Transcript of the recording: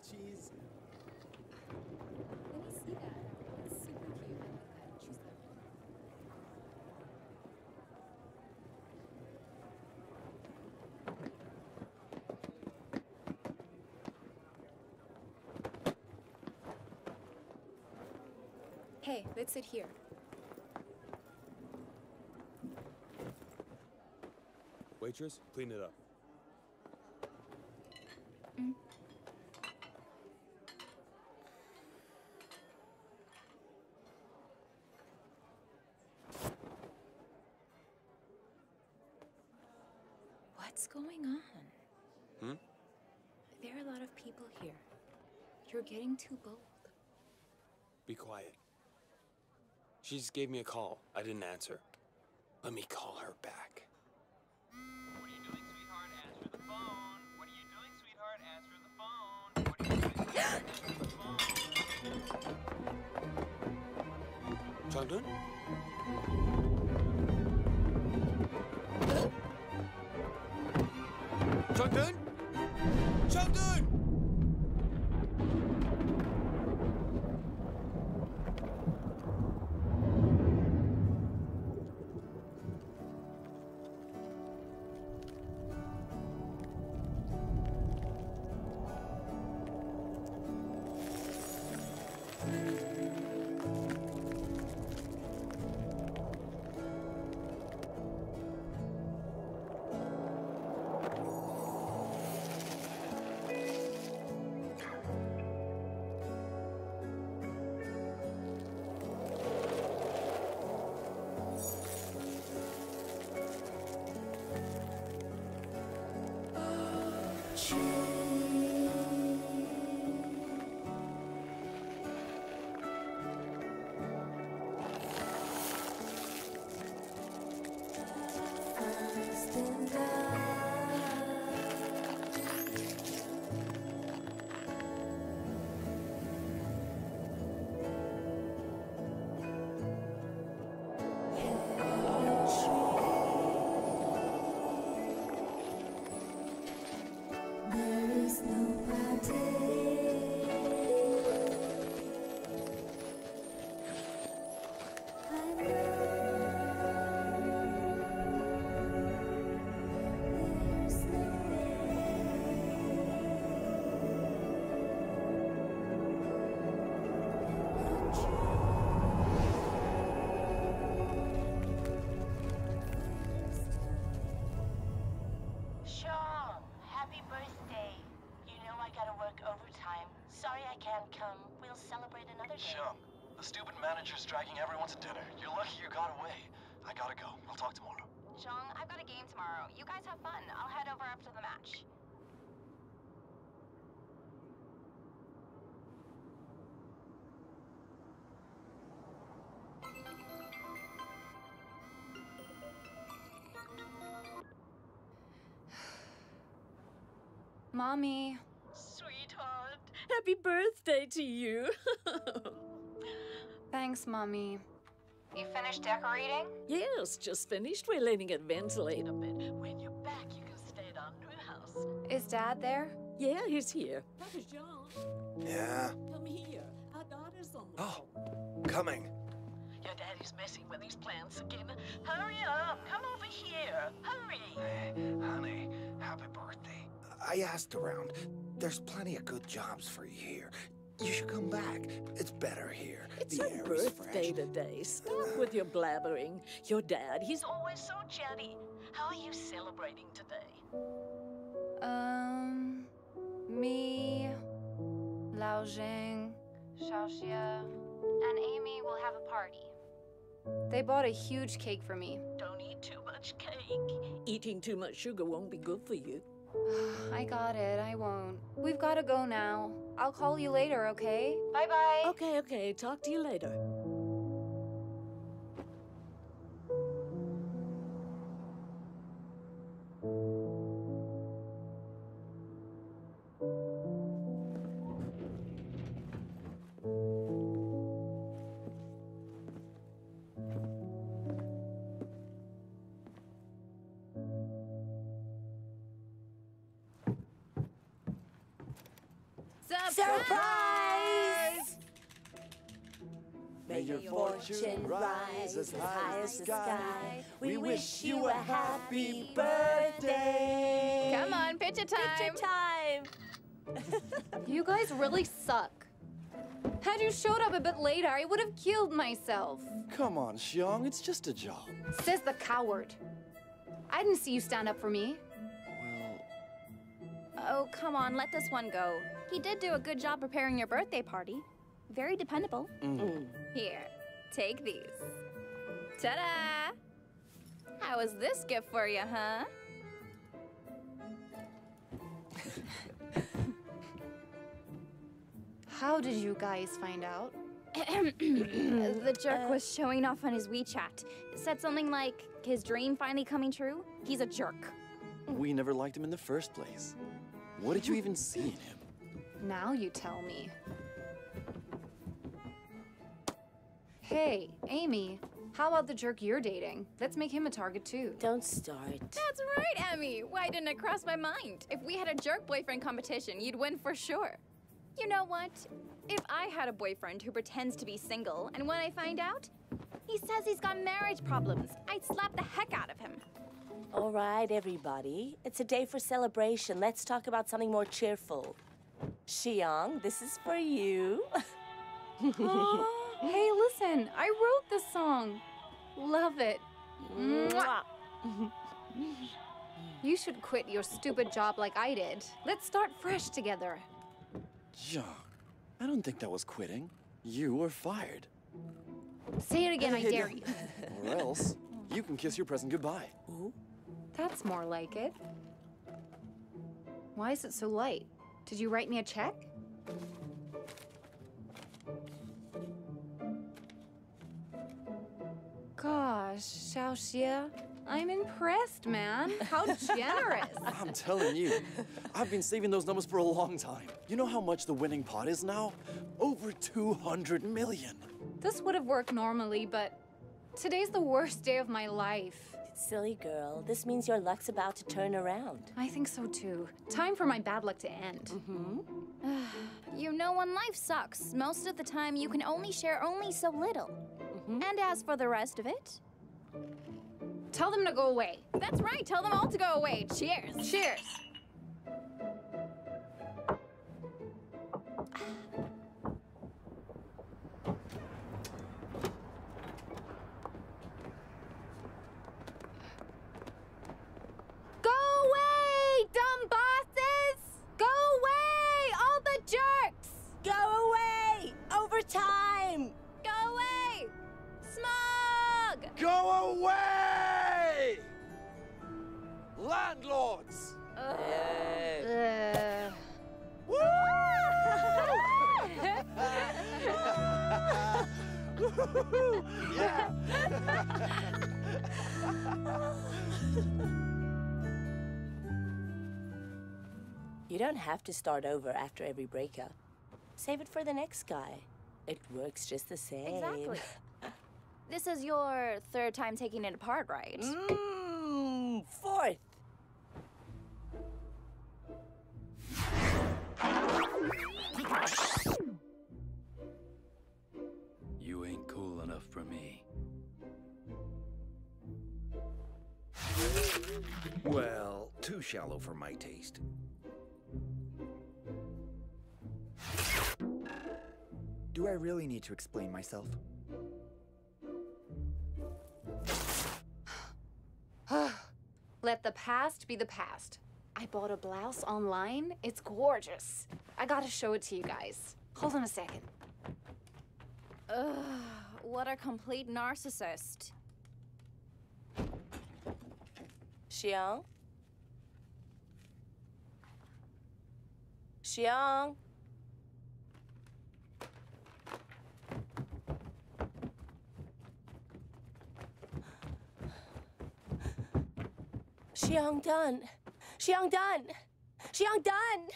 cheese. Let me see that. It's super cute. I like that. Choose that one. Hey, let's sit here. Waitress, clean it up. What's going on? Hmm? There are a lot of people here. You're getting too bold. Be quiet. She just gave me a call. I didn't answer. Let me call her back. What are you doing, sweetheart? Answer the phone. What are you doing, sweetheart? Answer the phone. What are you doing, sweetheart? Answer the phone. Changdun? Changdun? Changdun! Shum, the stupid manager's dragging everyone to dinner. You're lucky you got away. I gotta go. I'll talk tomorrow. Jung, I've got a game tomorrow. You guys have fun. I'll head over after the match. Mommy. Sweetheart, happy birthday to you. Thanks, Mommy. You finished decorating? Yes, just finished. We're letting it ventilate a bit. When you're back, you can stay at our new house. Is Dad there? Yeah, he's here. Papa Jean. Yeah? Come here. Our daughter's on the Oh, phone. coming. Your daddy's messing with his plans again. Hurry up. Come over here. Hurry. Hey, honey, happy birthday. I asked around. There's plenty of good jobs for you here. You should come back. It's better here. It's The her air is birthday fresh. today. Stop with your blabbering. Your dad, he's always so chatty. How are you celebrating today? Me, Lao Jing, Xiaoxia, and Amy will have a party. They bought a huge cake for me. Don't eat too much cake. Eating too much sugar won't be good for you. I got it, I won't. We've gotta go now. I'll call you later, okay? Bye-bye. Okay. Talk to you later. Surprise! May your fortune rise as high as the sky. We wish you a happy birthday. Come on, picture time. Picture time. You guys really suck. Had you showed up a bit later, I would have killed myself. Come on, Xiong, it's just a job. Says the coward. I didn't see you stand up for me. Well, Oh, come on, let this one go. He did do a good job preparing your birthday party. Very dependable. Here, take these. Ta-da! How was this gift for you, huh? How did you guys find out? The jerk was showing off on his WeChat. Said something like, his dream finally coming true. He's a jerk. we never liked him in the first place. What did you even see in him? Now you tell me. Hey, Amy, how about the jerk you're dating? Let's make him a target too. Don't start. That's right, Emmy. Why didn't it cross my mind? If we had a jerk boyfriend competition, you'd win for sure. You know what? If I had a boyfriend who pretends to be single, and when I find out, he says he's got marriage problems, I'd slap the heck out of him. All right, everybody. It's a day for celebration. Let's talk about something more cheerful. Xiong, this is for you. Hey, listen, I wrote this song. Love it. Mwah. You should quit your stupid job like I did. Let's start fresh together. John, I don't think that was quitting. You were fired. Say it again, I dare you. Or else, you can kiss your present goodbye. That's more like it. Why is it so light? Did you write me a check? Gosh, Xiaoxie, I'm impressed, man. How generous. I'm telling you, I've been saving those numbers for a long time. You know how much the winning pot is now? Over 200 million. This would have worked normally, but today's the worst day of my life. Silly girl, this means your luck's about to turn around. I think so too. Time for my bad luck to end. You know, when life sucks, most of the time you can only share so little. And as for the rest of it, Tell them to go away. that's right, tell them all to go away. Cheers. Cheers. Go away, dumb bosses! Go away, all the jerks! Go away! Overtime! Go away! Smug! Go away! Landlords! Yeah! You don't have to start over after every breakup. Save it for the next guy. It works just the same. Exactly. This is your third time taking it apart, right? Fourth. You ain't cool enough for me. Well, too shallow for my taste. Do I really need to explain myself? Let the past be the past. I bought a blouse online. It's gorgeous. I gotta show it to you guys. Hold on a second. Ugh, what a complete narcissist. Xiong? Xiong? Xiong done. Xiong done. Xiong done.